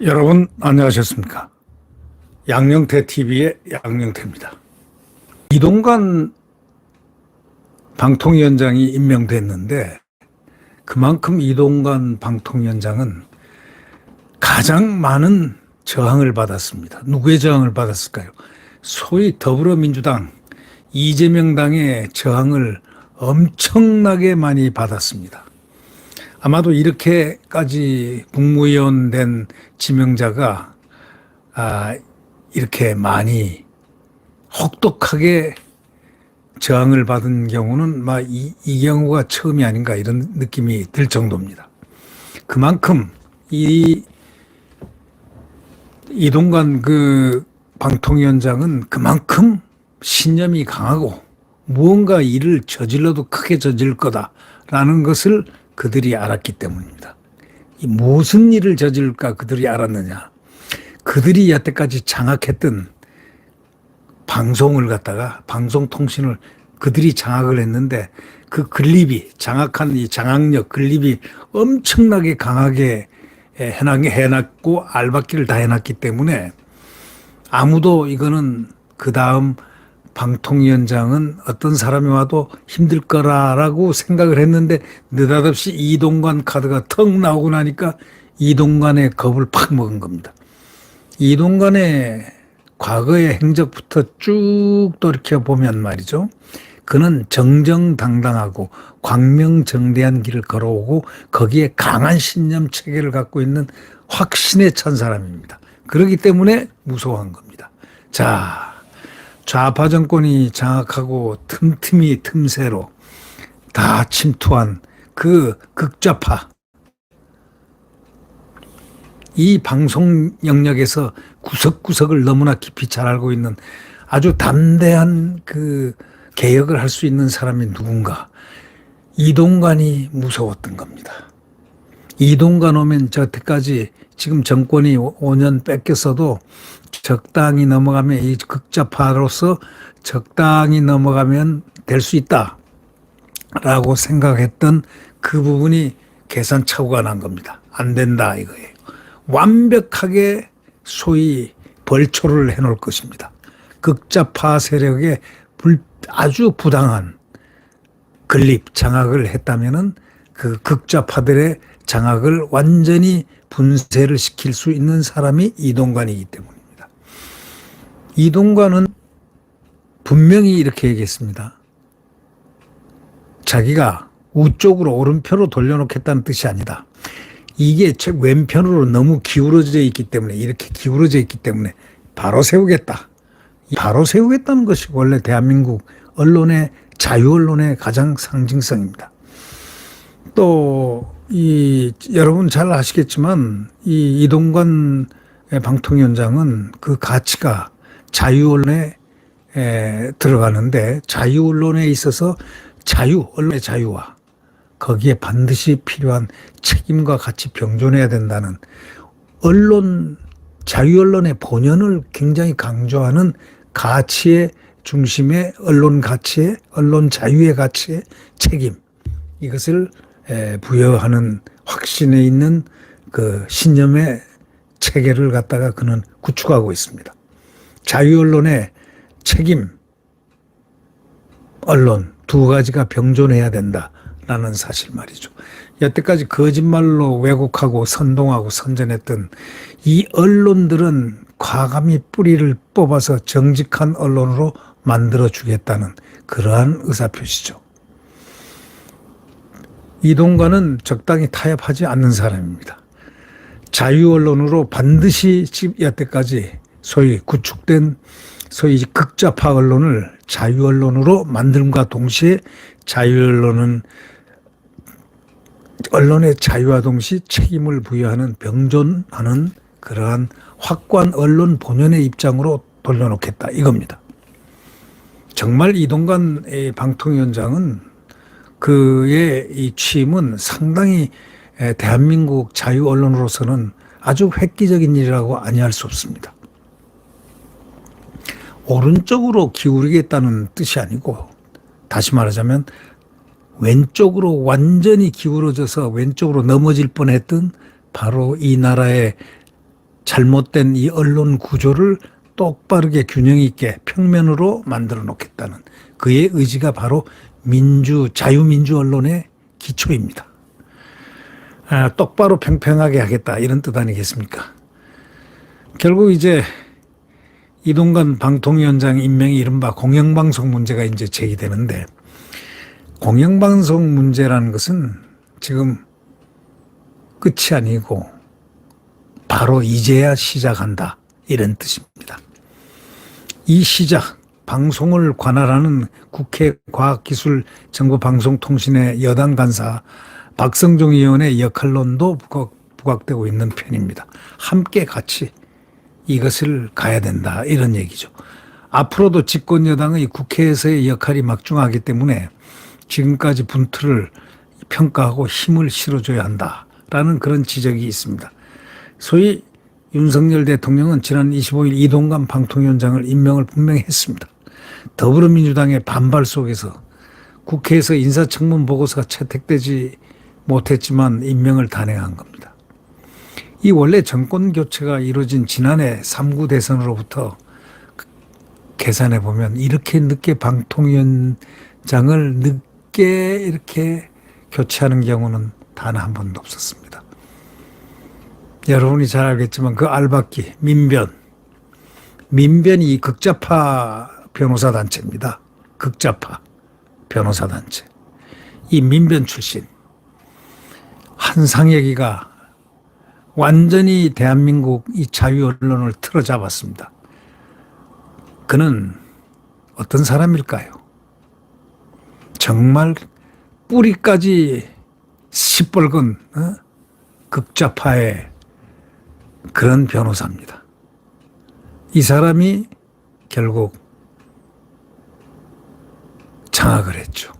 여러분 안녕하셨습니까? 양영태 TV의 양영태입니다. 이동관 방통위원장이 임명됐는데 그만큼 이동관 방통위원장은 가장 많은 저항을 받았습니다. 누구의 저항을 받았을까요? 소위 더불어민주당 이재명 당의 저항을 엄청나게 많이 받았습니다. 아마도 이렇게까지 국무위원 된 지명자가 이렇게 많이 혹독하게 저항을 받은 경우는 이 경우가 처음이 아닌가 이런 느낌이 들 정도입니다. 그만큼 이동관 그 방통위원장은 그만큼 신념이 강하고 무언가 일을 저질러도 크게 저질 거다라는 것을 그들이 알았기 때문입니다. 무슨 일을 저질까 그들이 알았느냐. 그들이 여태까지 장악했던 방송을 갖다가 방송통신을 그들이 장악을 했는데 그 건립이 장악한 이 장악력 건립이 엄청나게 강하게 해놨고 알박기를 다 해놨기 때문에 아무도 이거는 그 다음 방통위원장은 어떤 사람이 와도 힘들 거라고 생각을 했는데 느닷없이 이동관 카드가 턱 나오고 나니까 이동관의 겁을 팍 먹은 겁니다. 이동관의 과거의 행적부터 쭉 돌이켜보면 말이죠. 그는 정정당당하고 광명정대한 길을 걸어오고 거기에 강한 신념 체계를 갖고 있는 확신에 찬 사람입니다. 그렇기 때문에 무서워한 겁니다. 자, 좌파 정권이 장악하고 틈틈이 틈새로 다 침투한 그 극좌파, 이 방송 영역에서 구석구석을 너무나 깊이 잘 알고 있는 아주 담대한 그 개혁을 할 수 있는 사람이 누군가. 이동관이 무서웠던 겁니다. 이동관 오면 저때까지 지금 정권이 5년 뺏겼어도 적당히 넘어가면 이 극좌파로서 적당히 넘어가면 될 수 있다라고 생각했던 그 부분이 계산착오가 난 겁니다. 안 된다 이거예요. 완벽하게 소위 벌초를 해놓을 것입니다. 극좌파 세력에 아주 부당한 건립 장악을 했다면은 그 극좌파들의 장악을 완전히 분쇄를 시킬 수 있는 사람이 이동관이기 때문입니다. 이동관은 분명히 이렇게 얘기했습니다. 자기가 우쪽으로 오른편으로 돌려놓겠다는 뜻이 아니다. 이게 왼편으로 너무 기울어져 있기 때문에 이렇게 기울어져 있기 때문에 바로 세우겠다. 바로 세우겠다는 것이 원래 대한민국 언론의 자유 언론의 가장 상징성입니다. 또 여러분 잘 아시겠지만 이 이동관 방통위원장은 그 가치가 자유 언론에 들어가는데 자유 언론에 있어서 언론의 자유와 거기에 반드시 필요한 책임과 같이 병존해야 된다는 자유 언론의 본연을 굉장히 강조하는 가치의 중심의 언론 가치의 언론 자유의 가치의 책임, 이것을 부여하는 확신에 있는 그 신념의 체계를 갖다가 그는 구축하고 있습니다. 자유 언론의 책임, 언론 두 가지가 병존해야 된다라는 사실 말이죠. 여태까지 거짓말로 왜곡하고 선동하고 선전했던 이 언론들은 과감히 뿌리를 뽑아서 정직한 언론으로 만들어주겠다는 그러한 의사표시죠. 이동관은 적당히 타협하지 않는 사람입니다. 자유 언론으로 반드시 여태까지 소위 구축된 소위 극좌파 언론을 자유 언론으로 만듦과 동시에 자유 언론은 언론의 자유와 동시에 책임을 부여하는 병존하는 그러한 확고한 언론 본연의 입장으로 돌려놓겠다 이겁니다. 정말 이동관 방통위원장은 그의 이 취임은 상당히 대한민국 자유 언론으로서는 아주 획기적인 일이라고 아니할 수 없습니다. 오른쪽으로 기울이겠다는 뜻이 아니고 다시 말하자면 왼쪽으로 완전히 기울어져서 왼쪽으로 넘어질 뻔했던 바로 이 나라의 잘못된 이 언론 구조를 똑바르게 균형 있게 평면으로 만들어 놓겠다는 그의 의지가 바로 자유민주 언론의 기초입니다. 똑바로 평평하게 하겠다 이런 뜻 아니겠습니까? 결국 이제 이동관 방통위원장 임명이 이른바 공영방송 문제가 이제 제기되는데, 공영방송 문제라는 것은 지금 끝이 아니고 바로 이제야 시작한다 이런 뜻입니다. 이 시작, 방송을 관할하는 국회 과학기술정보방송통신의 여당 간사 박성종 의원의 역할론도 부각되고 있는 편입니다. 함께 같이 이것을 가야 된다 이런 얘기죠. 앞으로도 집권 여당의 국회에서의 역할이 막중하기 때문에 지금까지 분투를 평가하고 힘을 실어줘야 한다라는 그런 지적이 있습니다. 소위 윤석열 대통령은 지난 25일 이동관 방통위원장을 임명을 분명히 했습니다. 더불어민주당의 반발 속에서 국회에서 인사청문 보고서가 채택되지 못했지만 임명을 단행한 겁니다. 이 원래 정권 교체가 이루어진 지난해 3구 대선으로부터 계산해 보면 이렇게 늦게 방통위원장을 늦게 이렇게 교체하는 경우는 단 한 번도 없었습니다. 여러분이 잘 알겠지만 그 알박기 민변이 극좌파 변호사 단체입니다. 극좌파 변호사 단체. 이 민변 출신 한상혁이가 완전히 대한민국 이 자유 언론을 틀어잡았습니다. 그는 어떤 사람일까요? 정말 뿌리까지 시뻘건 극좌파의 그런 변호사입니다. 이 사람이 결국 장악을 했죠.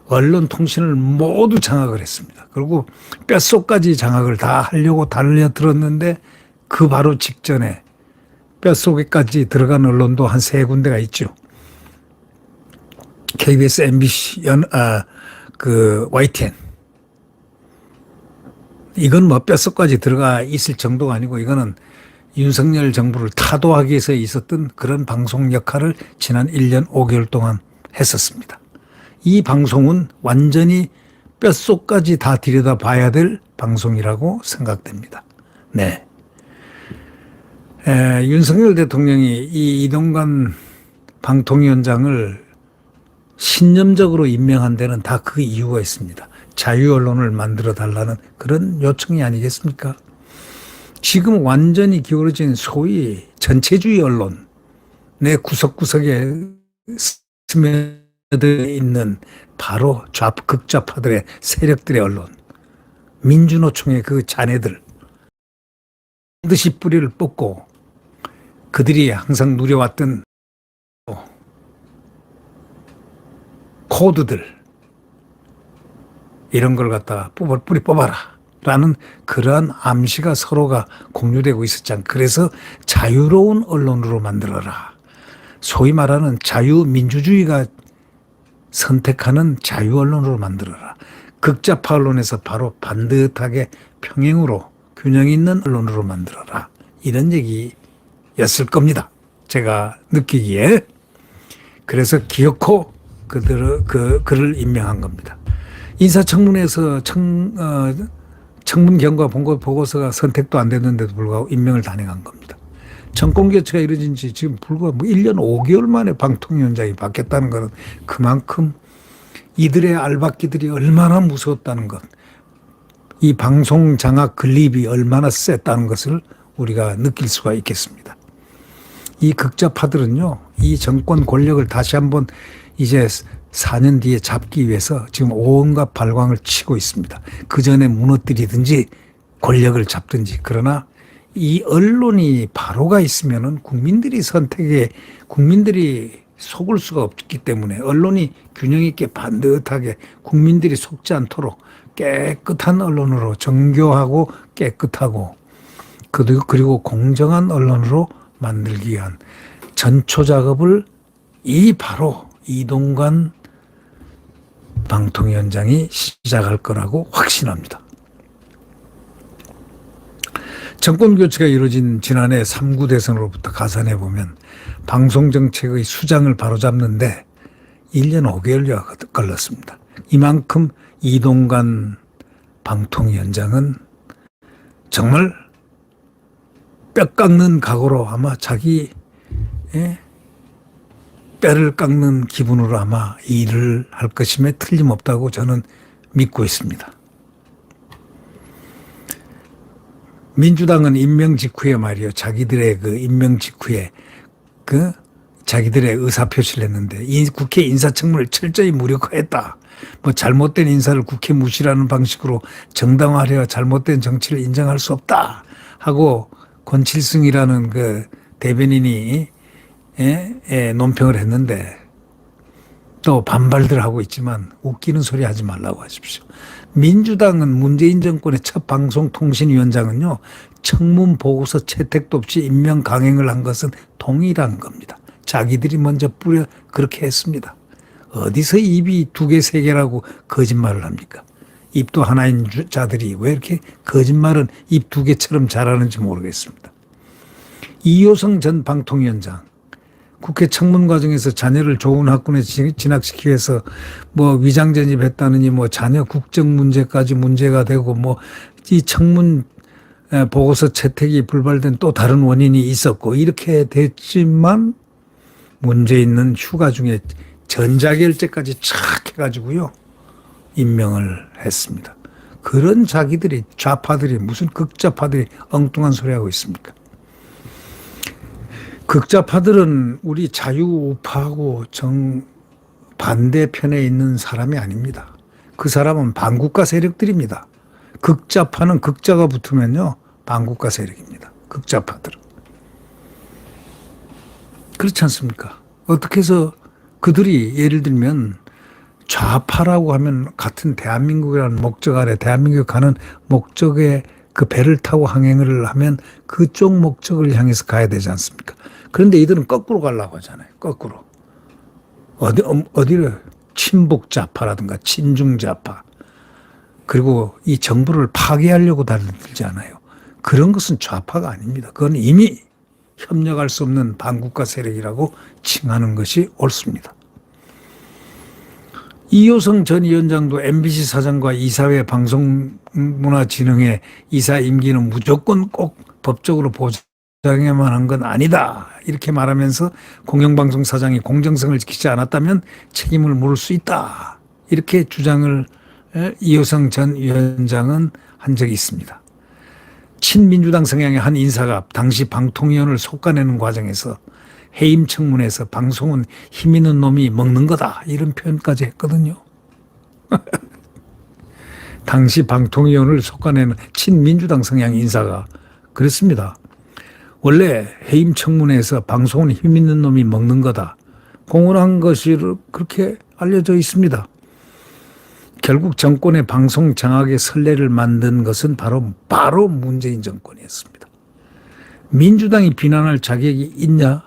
언론 통신을 모두 장악을 했습니다. 그리고 뼛속까지 장악을 다 하려고 달려들었는데 그 바로 직전에 뼛속에까지 들어간 언론도 한 3군데가 있죠. KBS, MBC, YTN. 이건 뭐 뼛속까지 들어가 있을 정도가 아니고 이거는 윤석열 정부를 타도하기 위해서 있었던 그런 방송 역할을 지난 1년 5개월 동안 했었습니다. 이 방송은 완전히 뼛속까지 다 들여다봐야 될 방송이라고 생각됩니다. 네. 윤석열 대통령이 이 이동관 방통위원장을 신념적으로 임명한 데는 다 그 이유가 있습니다. 자유 언론을 만들어 달라는 그런 요청이 아니겠습니까? 지금 완전히 기울어진 소위 전체주의 언론의 구석구석에 스며들 있는 바로 극좌파들의 세력들의 언론, 민주노총의 그 자네들, 반드시 뿌리를 뽑고 그들이 항상 누려왔던 코드들, 이런 걸 갖다가 뿌리 뽑아라 라는 그러한 암시가 서로가 공유되고 있었잖아요. 그래서 자유로운 언론으로 만들어라. 소위 말하는 자유민주주의가 선택하는 자유 언론으로 만들어라. 극좌파 언론에서 바로 반듯하게 평행으로 균형 있는 언론으로 만들어라. 이런 얘기였을 겁니다. 제가 느끼기에. 그래서 기어코 그를 임명한 겁니다. 인사청문회에서 청문 경과 보고서가 선택도 안 됐는데도 불구하고 임명을 단행한 겁니다. 정권교체가 이루어진 지 지금 불과 1년 5개월 만에 방통위원장이 바뀌었다는 것은 그만큼 이들의 알박기들이 얼마나 무서웠다는 것, 이 방송 장악 건립이 얼마나 셌다는 것을 우리가 느낄 수가 있겠습니다. 이 극좌파들은요, 이 정권 권력을 다시 한번 이제 4년 뒤에 잡기 위해서 지금 온갖 발광을 치고 있습니다. 그 전에 무너뜨리든지 권력을 잡든지. 그러나 이 언론이 바로가 있으면은 국민들이 속을 수가 없기 때문에 언론이 균형 있게 반듯하게 국민들이 속지 않도록 깨끗한 언론으로, 정교하고 깨끗하고 그리고 공정한 언론으로 만들기 위한 전초 작업을 바로 이동관 방통위원장이 시작할 거라고 확신합니다. 정권 교체가 이루어진 지난해 3구 대선으로부터 가산해 보면 방송정책의 수장을 바로잡는데 1년 5개월여가 걸렸습니다. 이만큼 이동관 방통위원장은 정말 뼈 깎는 각오로 아마 자기 뼈를 깎는 기분으로 아마 일을 할 것임에 틀림없다고 저는 믿고 있습니다. 민주당은 임명 직후에 말이요. 자기들의 그 임명 직후에 자기들의 의사표시를 했는데 이 국회 인사청문을 철저히 무력화했다. 뭐 잘못된 인사를 국회 무시라는 방식으로 정당화하려 잘못된 정치를 인정할 수 없다. 하고 권칠승이라는 그 대변인이 논평을 했는데 또 반발들 하고 있지만 웃기는 소리 하지 말라고 하십시오. 민주당은 문재인 정권의 첫 방송통신위원장은요. 청문 보고서 채택도 없이 임명 강행을 한 것은 동일한 겁니다. 자기들이 먼저 그렇게 했습니다. 어디서 입이 2개, 3개라고 거짓말을 합니까? 입도 하나인 자들이 왜 이렇게 거짓말은 입 2개처럼 잘하는지 모르겠습니다. 이효성 전 방통위원장 국회 청문 과정에서 자녀를 좋은 학군에 진학시키기 위해서 뭐 위장 전입했다느니 뭐 자녀 국적 문제까지 문제가 되고 뭐 이 청문 보고서 채택이 불발된 또 다른 원인이 있었고 이렇게 됐지만 문제 있는 휴가 중에 전자결제까지 착 해가지고요 임명을 했습니다. 그런 자기들이 좌파들이 무슨 극좌파들이 엉뚱한 소리 하고 있습니까? 극좌파들은 우리 자유우파하고 반대편에 있는 사람이 아닙니다. 그 사람은 반국가 세력들입니다. 극좌파는 극자가 붙으면요 반국가 세력입니다. 극좌파들은. 그렇지 않습니까? 어떻게 해서 그들이 예를 들면 좌파라고 하면 같은 대한민국이라는 목적 아래 대한민국 가는 목적에 그 배를 타고 항행을 하면 그쪽 목적을 향해서 가야 되지 않습니까? 그런데 이들은 거꾸로 가려고 하잖아요. 거꾸로. 어디를 친북 좌파라든가 친중 좌파 그리고 이 정부를 파괴하려고 달리지 않아요. 그런 것은 좌파가 아닙니다. 그건 이미 협력할 수 없는 반국가 세력이라고 칭하는 것이 옳습니다. 이효성 전 위원장도 MBC 사장과 이사회 방송문화진흥회 이사 임기는 무조건 꼭 법적으로 보장해야만 한 건 아니다. 이렇게 말하면서 공영방송 사장이 공정성을 지키지 않았다면 책임을 물을 수 있다. 이렇게 주장을 이효성 전 위원장은 한 적이 있습니다. 친민주당 성향의 한 인사가 당시 방통위원을 솎아내는 과정에서 해임 청문회에서 방송은 힘 있는 놈이 먹는 거다 이런 표현까지 했거든요. 당시 방통위원을 솎아내는 친민주당 성향 인사가 그랬습니다. 원래 해임 청문회에서 방송은 힘 있는 놈이 먹는 거다. 공언한 것이 그렇게 알려져 있습니다. 결국 정권의 방송 장악의 선례를 만든 것은 바로 문재인 정권이었습니다. 민주당이 비난할 자격이 있냐?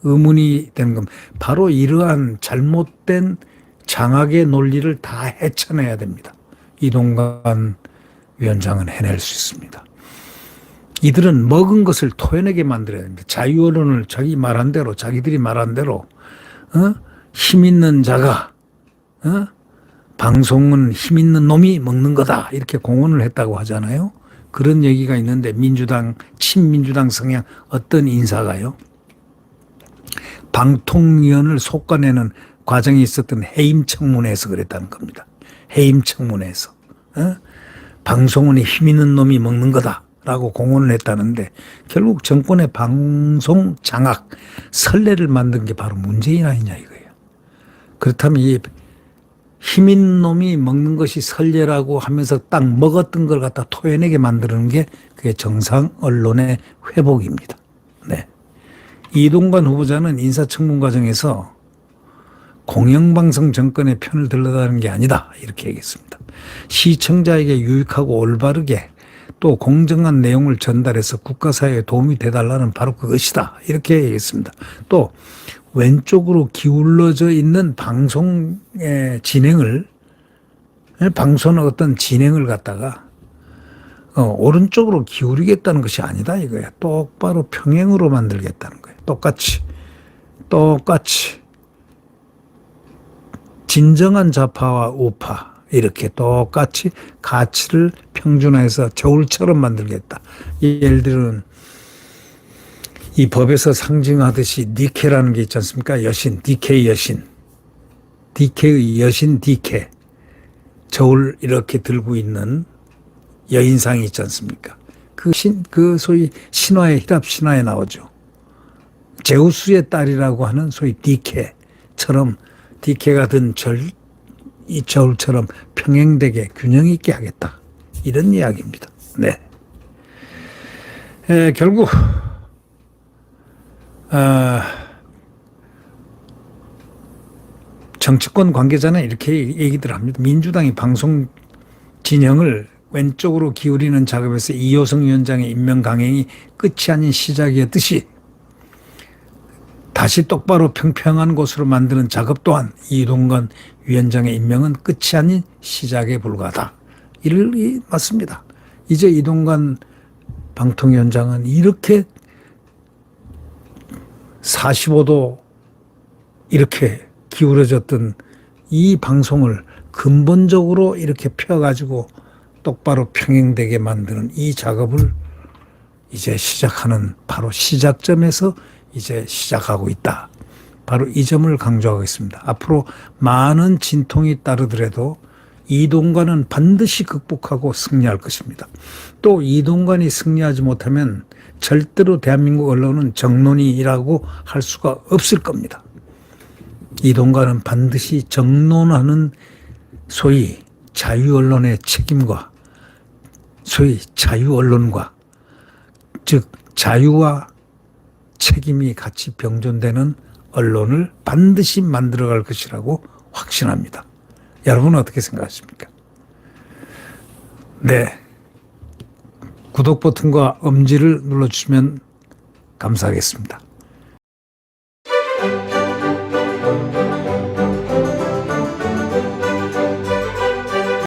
의문이 되는 겁니다. 바로 이러한 잘못된 장악의 논리를 다 헤쳐내야 됩니다. 이동관 위원장은 해낼 수 있습니다. 이들은 먹은 것을 토해내게 만들어야 됩니다. 자유언론을 자기 말한 대로 자기들이 말한 대로 힘 있는 자가 방송은 힘 있는 놈이 먹는 거다 이렇게 공언을 했다고 하잖아요. 그런 얘기가 있는데 민주당 친민주당 성향 어떤 인사가요. 방통위원을 솎아내는 과정이 있었던 해임 청문회에서 그랬다는 겁니다. 해임 청문회에서 방송은 힘 있는 놈이 먹는 거다라고 공언을 했다는데 결국 정권의 방송 장악 선례를 만든 게 바로 문재인 아니냐 이거예요. 그렇다면 이 힘 있는 놈이 먹는 것이 선례라고 하면서 딱 먹었던 걸 갖다 토해내게 만드는 게 그게 정상 언론의 회복입니다. 네. 이동관 후보자는 인사청문 과정에서 공영방송 정권의 편을 들러다는 게 아니다 이렇게 얘기했습니다. 시청자에게 유익하고 올바르게 또 공정한 내용을 전달해서 국가사회에 도움이 되달라는 바로 그것이다 이렇게 얘기했습니다. 또 왼쪽으로 기울어져 있는 방송의 진행을 방송의 어떤 진행을 갖다가 오른쪽으로 기울이겠다는 것이 아니다 이거야. 똑바로 평행으로 만들겠다는 거야. 똑같이 진정한 좌파와 우파 이렇게 똑같이 가치를 평준화해서 저울처럼 만들겠다. 예를 들면 이 법에서 상징하듯이 니케라는 게 있지 않습니까? 여신, 디케의 여신. 디케의 여신 디케. 저울 이렇게 들고 있는 여인상이 있지 않습니까? 그 소위 신화의 히랍 신화에 나오죠. 제우스의 딸이라고 하는 소위 디케처럼 디케가 든 이 저울처럼 평행되게 균형 있게 하겠다. 이런 이야기입니다. 네. 결국 정치권 관계자는 이렇게 얘기들 합니다. 민주당이 방송 진영을 왼쪽으로 기울이는 작업에서 이호성 위원장의 임명 강행이 끝이 아닌 시작이었듯이 다시 똑바로 평평한 곳으로 만드는 작업 또한 이동관 위원장의 임명은 끝이 아닌 시작에 불과하다. 이를 맞습니다. 이제 이동관 방통위원장은 이렇게 45도 이렇게 기울어졌던 이 방송을 근본적으로 이렇게 펴가지고 똑바로 평행되게 만드는 이 작업을 이제 시작하는 바로 시작점에서 이제 시작하고 있다. 바로 이 점을 강조하고 있습니다. 앞으로 많은 진통이 따르더라도 이동관은 반드시 극복하고 승리할 것입니다. 또 이동관이 승리하지 못하면 절대로 대한민국 언론은 정론이라고 할 수가 없을 겁니다. 이동관은 반드시 정론하는 소위 자유언론의 책임과 소위 자유언론과 즉 자유와 책임이 같이 병존되는 언론을 반드시 만들어갈 것이라고 확신합니다. 여러분은 어떻게 생각하십니까? 네. 구독 버튼과 엄지를 눌러주시면 감사하겠습니다.